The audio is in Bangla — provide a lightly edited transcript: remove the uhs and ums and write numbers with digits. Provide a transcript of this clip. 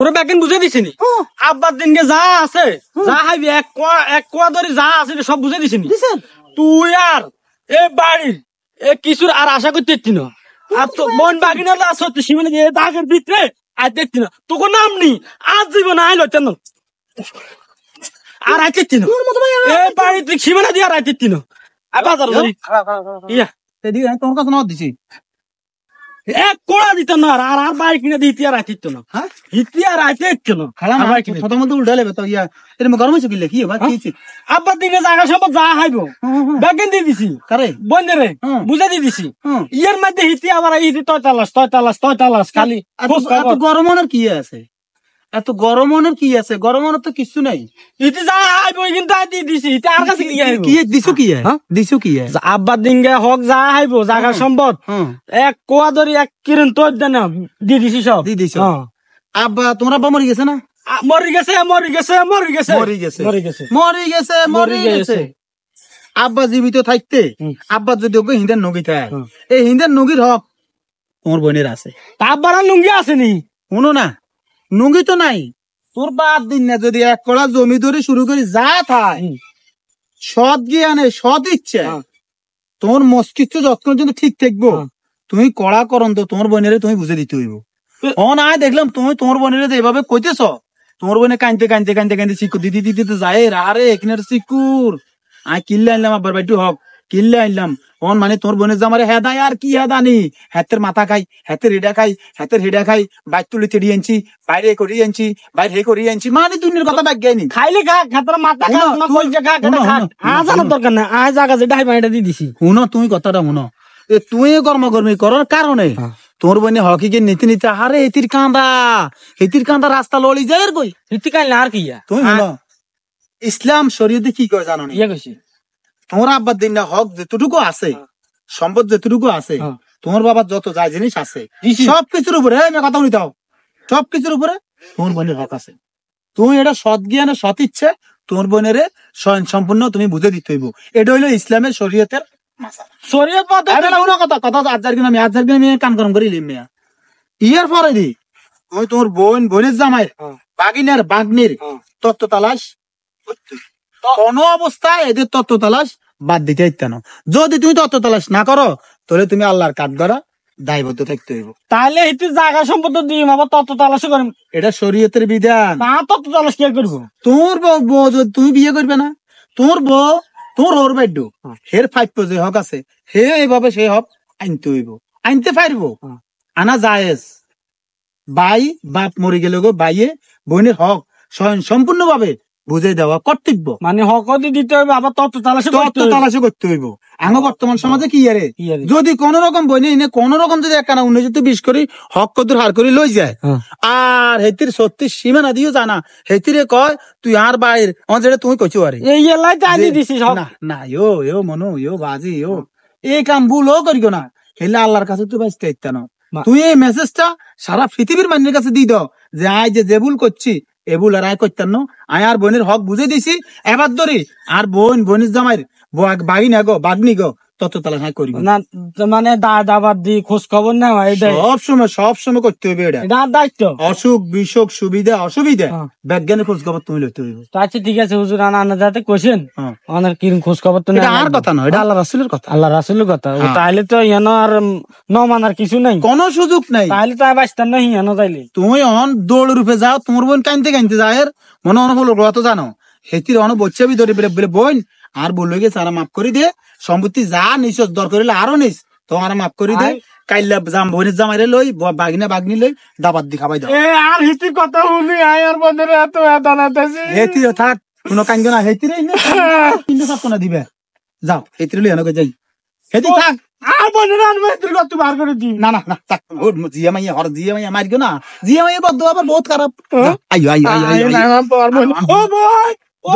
তোর ব্যাগিন বুঝে দিছিনি আব্বার দিনকে যা আছে যা হাইবি এক কোয়া ধরে যা আছে সব বুঝে দিছিনি তুই আর এ বাড়ির এ কিছুর আর আশা করতে পারছি না আর তো মন বাগিনা যা সত্যি সীমানে যে দাগের ভিতরে আর দেখছি না তোকে নাম নি আজ জীবন আইলো তেন আর আইতে না এ বাড়ি তুই সীমানা দিয়ে আর আইতে না বাজার ইয়া এদিকে তোর কাছে নদ দিছি এক কোড়া দিত না আর আর বাড়ি কিনে দিতে আর আইতে না হ্যাঁ ইতি আর আইতে না খালা না ছোট মতো উল্টালে তো ইয়া এরম গরম হইছে কিলে কি ভাই কি আব্বার দিনে জায়গা সব যা হাইবো ব্যাগেন দিয়ে দিছি কারে বন্ধে রে বুঝা দিয়ে দিছি ইয়ার মধ্যে হিতি আবার ইতি তয়তালাস খালি এত গরমনের কি আছে এত গরমনের কি আছে গরমনের তো কিছু নাই ইতি যা হাইবো কিন্তু আই দিয়ে দিছি ইতি আর কাছে কি দিছু কি দিছু কি আব্বার দিনকে হক যা হাইবো জায়গা সম্পদ এক কোয়া ধরি এক কিরণ তোর দেন দিয়ে দিছি সব দিয়ে দিছ আব্বা তোমার আব্বা মরে গেছে না মরি গেছে আব্বা জীবিত থাকতে আব্বা যদি ওকে হিন্দের নগি থাকে এই হিন্দের নগির হক তোমার বোনের আছে আব্বার লুঙ্গি আসেনি শুনো না নুঙ্গি তো নাই তোর বাদ দিন না যদি এক কড়া জমি ধরে শুরু করি যা থাই সৎ জ্ঞানে সৎ ইচ্ছে তোমার মস্তিষ্ক যতক্ষণ পর্যন্ত ঠিক থাকবো তুমি কড়া করন তো তোমার বোনের তুমি বুঝে দিতে হইব ও না দেখলাম তুমি তোমার বোনের এভাবে কইতেছ তোমার বোনে কানতে শিকুর দিদি দিদি তো যায় আরে এখানে শিকুর আই কিনলে আনলাম আব্বার বাড়ি হক কিনলে আনলাম অন মানে তোর বোনের জামারে হেদায় আর কি হেদানি হাতের মাথা খাই হাতের হেডা খাই বাইর তুলি তেড়িয়ে আনছি বাইরে করিয়ে আনছি বাইরে হে করিয়ে আনছি মানে দুনিয়ার কথা ব্যাগ গাইনি খাইলে খা হাতের মাথা খা না কইছে খা আজানোর দরকার না আজ জায়গা যেটা হাই মাইটা দিয়ে দিছি শুনো তুমি কথাটা শুনো তুই কর্মকর্মী করার কারণে তোর বোনে হকি কে নীতি নীতি আরে এতির কান্দা রাস্তা লড়ি যায় আর কই নীতি কাইলে আর কি তুমি শুনো ইসলাম শরীয়তে কি কয় জানো ইয়া কইছি তোমার আব্বার দিন না হক যেটুকু আছে সম্পদ যেটুকু আছে তোমার বাবার যত যা জিনিস আছে সবকিছুর উপরে কথা বলি দাও সবকিছুর উপরে তোমার বোনের হক আছে তুমি এটা সৎ জ্ঞানে সৎ ইচ্ছে তোমার বোনের স্বয়ং সম্পূর্ণ তুমি বুঝে দিতে হইব এটা হইলো ইসলামের শরীয়তের কান গরম করি ইয়ার পরে দি তুমি তোমার বোনের জামাই বাগিনার বাগনির তত্ত্ব তালাশ কোন অবস্থায় এদের তত্ত্ব তালাশ বাদ দিতে ইত্যান যদি তুমি তত্ত্ব তালাশ না করো তাহলে তুমি আল্লাহর কাঠ গড়া দায়বদ্ধ থাকতে হইব তাহলে এটি জায়গা সম্পদ দিই আবার তত্ত্ব তালাশ করেন এটা শরীয়তের বিধান না তত্ত্ব তালাশ কি করবো তোর বউ যদি তুমি বিয়ে করবে না তোর বউ তোর ওর বাইডু হের ফাইভ যে হক আছে হে এইভাবে সে হক আনতে হইব আনতে পারবো আনা জায়েজ বাই বাপ মরে গেল গো বাইয়ে বোনের হক স্বয়ং সম্পূর্ণ ভাবে বুঝে দেওয়া কর্তব্য মানে হক দিতে হইবে আবার তত্ত্ব তালাশ করতে হইব আমার বর্তমান সমাজে কি আরে যদি কোন রকম বইনে এনে কোন রকম যদি একখানা 19-20 করি হক কদুর হার করে লই যায় আর হেতির সত্যি সীমানা দিও জানা হেতিরে কয় তুই আর বাইর আমার যেটা তুমি কইছো আরে এই এলাই জানি দিছিস না না ইয়ো মনো ইয়ো বাজি ইয়ো এই কাম ভুলও করিও না হেলে আল্লাহর কাছে তুই বাঁচতে ইত্যানো তুই এই মেসেজটা সারা পৃথিবীর মানুষের কাছে দিয়ে দাও যে আয় যে ভুল করছি এ ভুল আর আয় করতেন না আয় আর বোনের হক বুঝে দিছি এবার ধরি আর বোনের জামাইর বাগিনা গো বাগনি গো তত তালা হাই করি না মানে দাদাবাদ দি খোঁজ খবর না সব সময় করতে হবে এটা দায়িত্ব অসুখ বিসুখ সুবিধা অসুবিধা বিজ্ঞানের খোঁজ খবর তুমি লইতে হইব আচ্ছা ঠিক আছে হুজুর আনা যাতে কোশ্চেন আমার কিরম খোঁজ খবর তো আর কথা নয় এটা আল্লাহ রাসূলের কথা তাইলে তো ইয়ানো আর নমানার কিছু নাই কোনো সুযোগ নাই তাইলে তো বাঁচতাম না ইয়ানো তাইলে তুমি অন দৌড় রূপে যাও তোমার বোন কানতে যায় মনে হলো তো জানো হেতির অন বচ্চা বি ধরে বলে বোন আর বললো গিয়ে সারা মাফ করে দিয়ে সম্পত্তি যা নিস দর করিলে আরো নিস তোমার মাফ করে দে কাইলা বোনের জামাইরে লই বাগনি লই দাবাত দি খাবাই দাও আর হেতির কথা শুনি আর বন্ধুরে এত দানাতেছি হেতি থাক কোনো কাঙ্গ না হেতিরে কিন্তু সব কোনা দিবে যাও হেতিরে লই আনকে যাই হেতি থাক আর বন্ধুরে আনবে হেতির কথা বার করে দি না থাক জিয়া মাইয়া মারিও না জিয়া মাইয়া বদ্ধ আবার বহুত খারাপ আইও ও বই ও